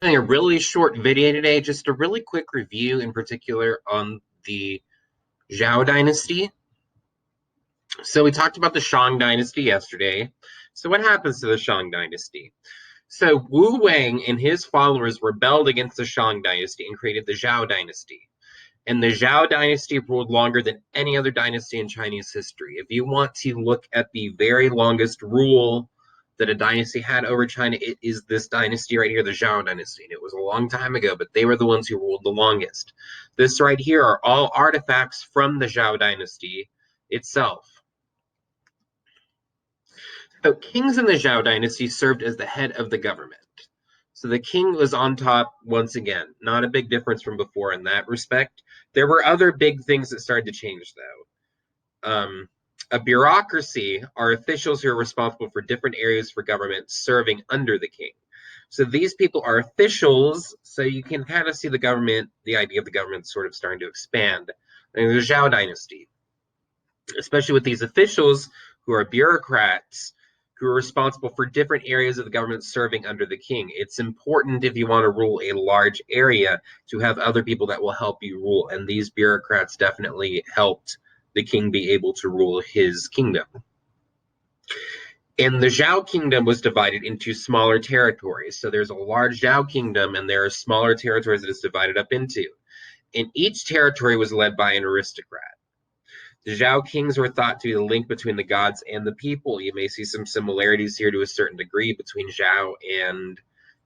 Doing a really short video today, just a really quick review in particular on the Zhou Dynasty. So we talked about the Shang Dynasty yesterday. So what happens to the Shang Dynasty? So Wu Wang and his followers rebelled against the Shang Dynasty and created the Zhou Dynasty. And the Zhou Dynasty ruled longer than any other dynasty in Chinese history. If you want to look at the very longest rule that a dynasty had over China, it is this dynasty right here, the Zhou Dynasty. And it was a long time ago, but they were the ones who ruled the longest. This right here are all artifacts from the Zhou Dynasty itself. So kings in the Zhou Dynasty served as the head of the government. So the king was on top once again. Not a big difference from before in that respect. There were other big things that started to change, though. A bureaucracy are officials who are responsible for different areas for government serving under the king. So these people are officials, so you can kind of see the government, the idea of the government sort of starting to expand in the Zhou Dynasty, especially with these officials who are bureaucrats who are responsible for different areas of the government serving under the king. It's important if you want to rule a large area to have other people that will help you rule, and these bureaucrats definitely helped the king be able to rule his kingdom. And the Zhou kingdom was divided into smaller territories. So there's a large Zhou kingdom, and there are smaller territories that it's divided up into. And each territory was led by an aristocrat. The Zhou kings were thought to be the link between the gods and the people. You may see some similarities here to a certain degree between Zhou and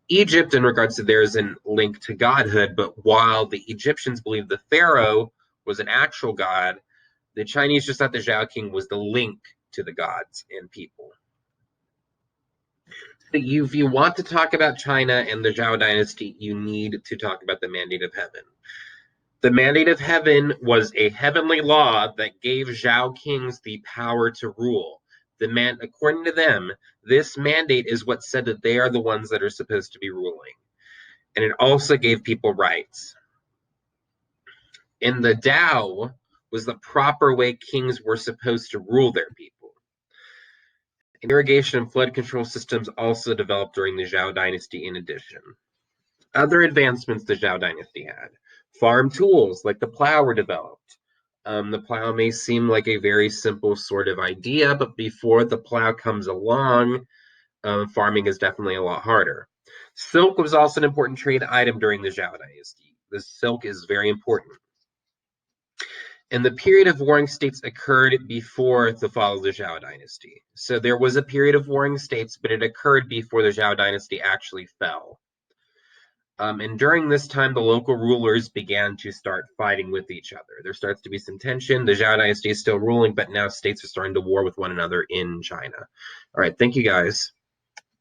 Egypt in regards to there's a link to godhood, but while the Egyptians believed the pharaoh was an actual god, the Chinese just thought the Zhou king was the link to the gods and people. So if you want to talk about China and the Zhou dynasty, you need to talk about the Mandate of Heaven. The Mandate of Heaven was a heavenly law that gave Zhou kings the power to rule. According to them, this mandate is what said that they are the ones that are supposed to be ruling. And it also gave people rights. And the Tao was the proper way kings were supposed to rule their people. And irrigation and flood control systems also developed during the Zhou dynasty in addition. Other advancements the Zhou dynasty had. Farm tools like the plow were developed. The plow may seem like a very simple sort of idea, but before the plow comes along, farming is definitely a lot harder. Silk was also an important trade item during the Zhou dynasty. The silk is very important. And the period of warring states occurred before the fall of the Zhou dynasty. So there was a period of warring states, but it occurred before the Zhou dynasty actually fell. And during this time, the local rulers began to start fighting with each other. There starts to be some tension. The Zhou dynasty is still ruling, but now states are starting to war with one another in China. All right, thank you guys.